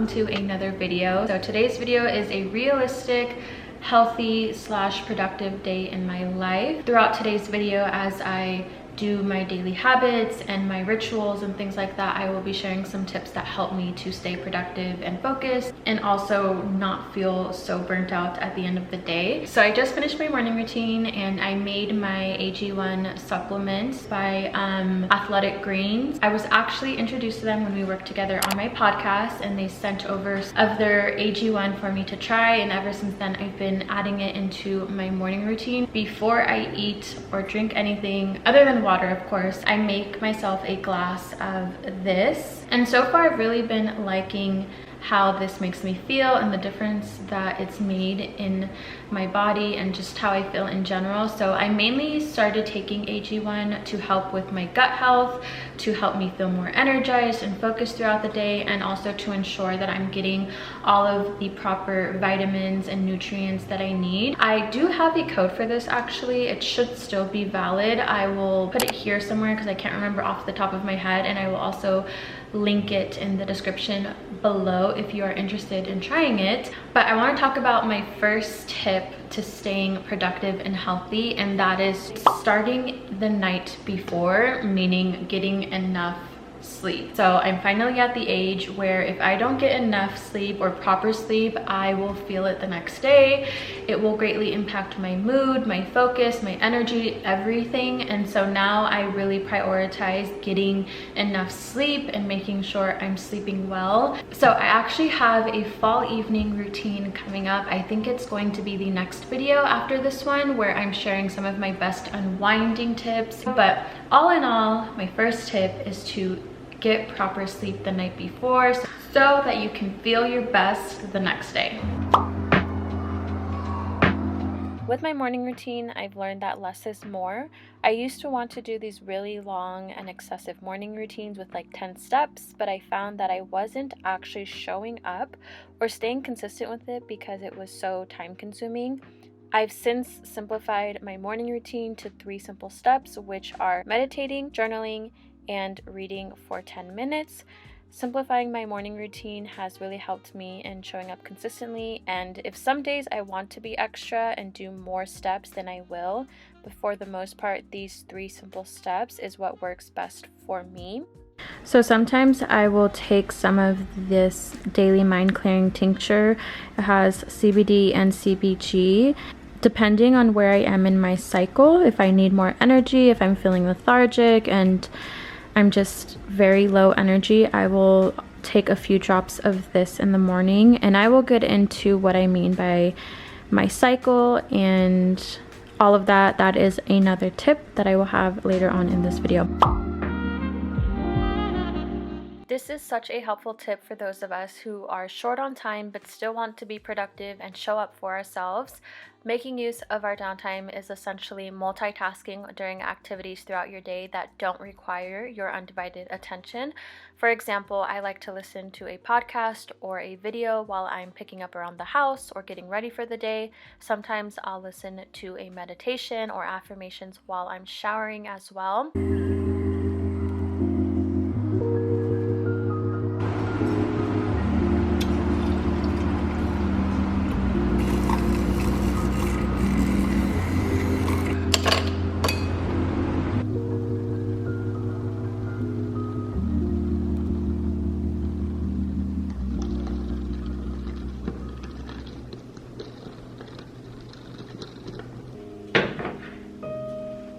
welcome to another video. So today's video is a realistic, healthy / productive day in my life. Throughout today's video, as I do my daily habits and my rituals and things like that, I will be sharing some tips that help me to stay productive and focused and also not feel so burnt out at the end of the day. So I just finished my morning routine and I made my AG1 supplements by Athletic Greens. I was actually introduced to them when we worked together on my podcast, and they sent over of their AG1 for me to try, and ever since then I've been adding it into my morning routine. Before I eat or drink anything other than water, of course, I make myself a glass of this, and so far I've really been liking how this makes me feel and the difference that it's made in my body and just how I feel in general. So I mainly started taking AG1 to help with my gut health, to help me feel more energized and focused throughout the day, and also to ensure that I'm getting all of the proper vitamins and nutrients that I need. I do have a code for this actually. It should still be valid. I will put it here somewhere because I can't remember off the top of my head, and I will also link it in the description below if you are interested in trying it. But I want to talk about my first tip to staying productive and healthy, and that is starting the night before, meaning getting enough sleep. So I'm finally at the age where if I don't get enough sleep or proper sleep, I will feel it the next day. It will greatly impact my mood, my focus, my energy, everything. And so now I really prioritize getting enough sleep and making sure I'm sleeping well. So I actually have a fall evening routine coming up. I think it's going to be the next video after this one, where I'm sharing some of my best unwinding tips. But all in all, my first tip is to get proper sleep the night before so that you can feel your best the next day. With my morning routine, I've learned that less is more. I used to want to do these really long and excessive morning routines with like 10 steps, but I found that I wasn't actually showing up or staying consistent with it because it was so time consuming. I've since simplified my morning routine to 3 simple steps, which are meditating, journaling, and reading for 10 minutes. Simplifying my morning routine has really helped me in showing up consistently, and if some days I want to be extra and do more steps, then I will. But for the most part, these 3 simple steps is what works best for me. So sometimes I will take some of this daily mind clearing tincture. It has CBD and CBG. Depending on where I am in my cycle, if I need more energy, if I'm feeling lethargic and I'm just very low energy, I will take a few drops of this in the morning, and I will get into what I mean by my cycle and all of that. That is another tip that I will have later on in this video. This is such a helpful tip for those of us who are short on time but still want to be productive and show up for ourselves. Making use of our downtime is essentially multitasking during activities throughout your day that don't require your undivided attention. For example, I like to listen to a podcast or a video while I'm picking up around the house or getting ready for the day. Sometimes I'll listen to a meditation or affirmations while I'm showering as well.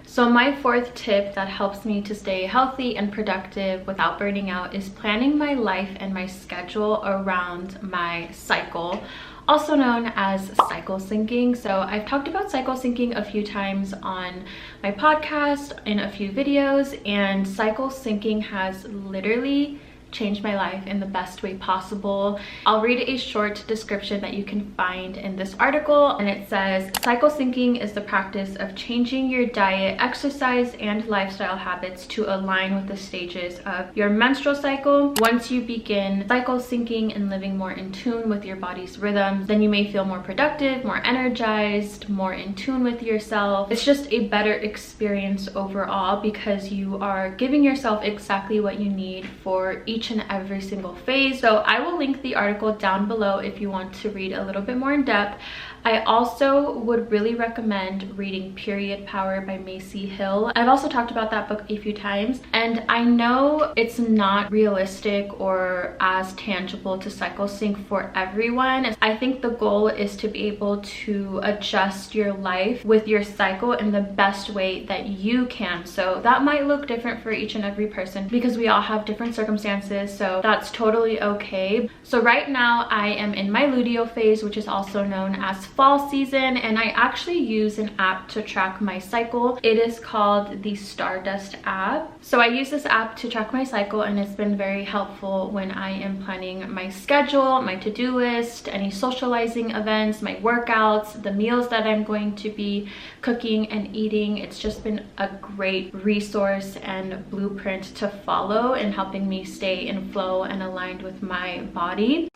So my 4th tip that helps me to stay healthy and productive without burning out is planning my life and my schedule around my cycle, also known as cycle syncing. So I've talked about cycle syncing a few times on my podcast in a few videos, and cycle syncing has literally changed my life in the best way possible. I'll read a short description that you can find in this article, and it says, cycle syncing is the practice of changing your diet, exercise, and lifestyle habits to align with the stages of your menstrual cycle. Once you begin cycle syncing and living more in tune with your body's rhythms, then you may feel more productive, more energized, more in tune with yourself. It's just a better experience overall because you are giving yourself exactly what you need for each each and every single phase. So I will link the article down below if you want to read a little bit more in depth. I also would really recommend reading Period Power by Macy Hill. I've also talked about that book a few times, and I know it's not realistic or as tangible to cycle sync for everyone. I think the goal is to be able to adjust your life with your cycle in the best way that you can. So that might look different for each and every person because we all have different circumstances, so that's totally okay. So right now I am in my luteal phase, which is also known as fall season, and I actually use an app to track my cycle. It is called the Stardust app. So I use this app to track my cycle, and it's been very helpful when I am planning my schedule, my to-do list, any socializing events, my workouts, the meals that I'm going to be cooking and eating. It's just been a great resource and blueprint to follow in helping me stay in flow and aligned with my body.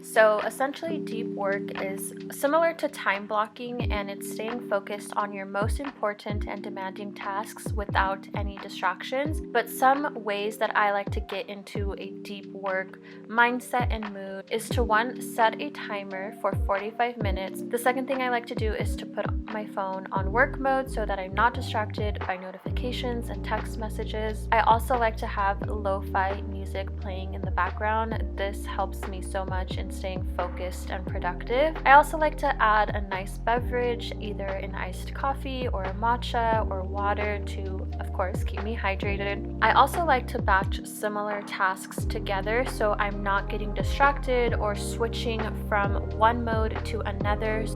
So essentially, deep work is similar to time blocking, and it's staying focused on your most important and demanding tasks without any distractions. But some ways that I like to get into a deep work mindset and mood is to, one, set a timer for 45 minutes. The second thing I like to do is to put my phone on work mode so that I'm not distracted by notifications and text messages. I also like to have lo-fi music playing in the background. This helps me so much in staying focused and productive. I also like to add a nice beverage, either an iced coffee or a matcha or water, to of course keep me hydrated. I also like to batch similar tasks together so I'm not getting distracted or switching from one mode to another.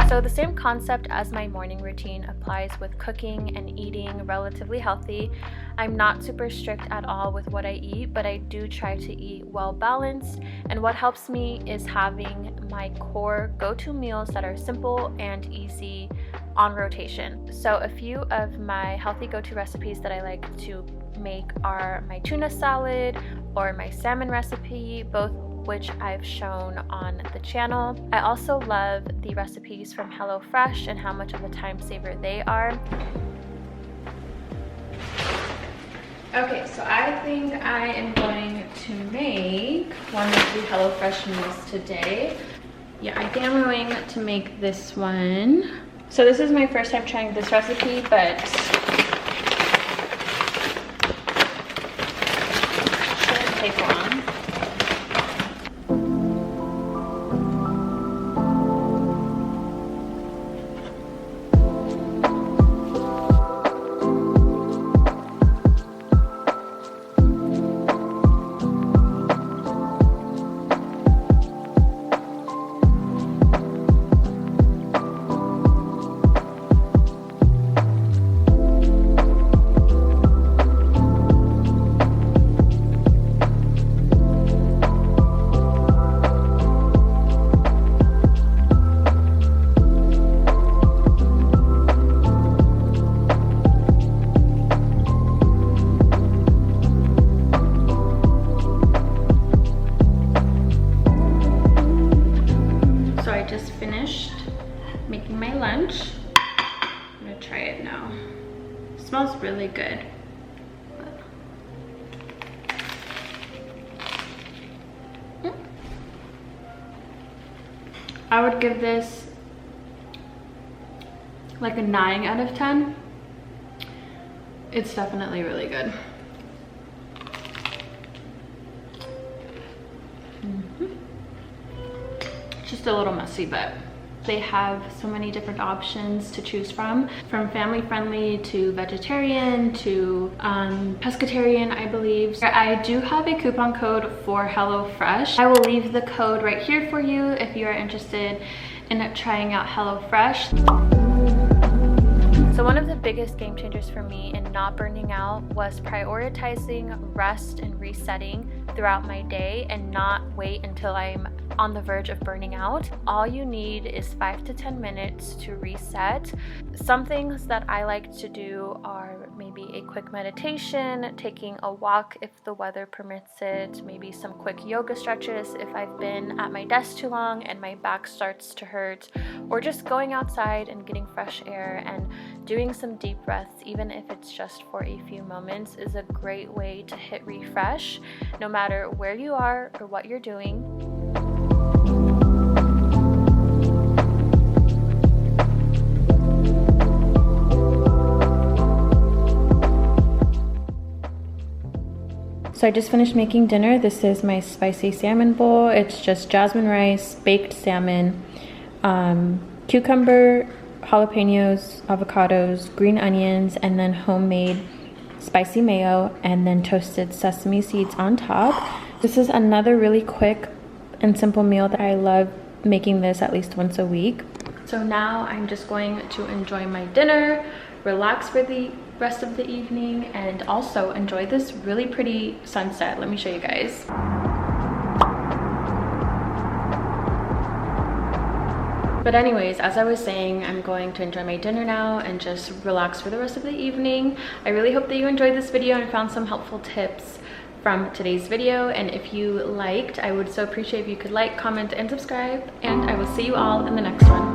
So the same concept as my morning routine applies with cooking and eating relatively healthy. I'm not super strict at all with what I eat, but I do try to eat well balanced, and what helps me is having my core go-to meals that are simple and easy on rotation. So a few of my healthy go-to recipes that I like to make are my tuna salad or my salmon recipe, both which I've shown on the channel. I also love the recipes from HelloFresh and how much of a time saver they are. Okay, so I think I am going to make one of the HelloFresh meals today. Yeah, I think I'm going to make this one. So this is my first time trying this recipe, but shouldn't take long. Smells really good. I would give this like a 9 out of 10. It's definitely really good. Just a little messy, but they have so many different options to choose from family friendly to vegetarian to pescatarian, I believe. I do have a coupon code for HelloFresh. I will leave the code right here for you if you are interested in trying out HelloFresh. So one of the biggest game changers for me in not burning out was prioritizing rest and resetting throughout my day and not wait until I'm on the verge of burning out. All you need is 5 to 10 minutes to reset. Some things that I like to do are maybe a quick meditation, taking a walk if the weather permits it, maybe some quick yoga stretches if I've been at my desk too long and my back starts to hurt, or just going outside and getting fresh air and doing some deep breaths, even if it's just for a few moments, is a great way to hit refresh no matter where you are or what you're doing. So I just finished making dinner. This is my spicy salmon bowl. It's just jasmine rice, baked salmon, cucumber, jalapenos, avocados, green onions, and then homemade spicy mayo, and then toasted sesame seeds on top. This is another really quick and simple meal that I love making this at least once a week. So now I'm just going to enjoy my dinner, relax for the rest of the evening, and also enjoy this really pretty sunset. Let me show you guys. But anyways, as I was saying, I'm going to enjoy my dinner now and just relax for the rest of the evening. I really hope that you enjoyed this video and found some helpful tips from today's video. And if you liked, I would so appreciate if you could like, comment, and subscribe. And I will see you all in the next one.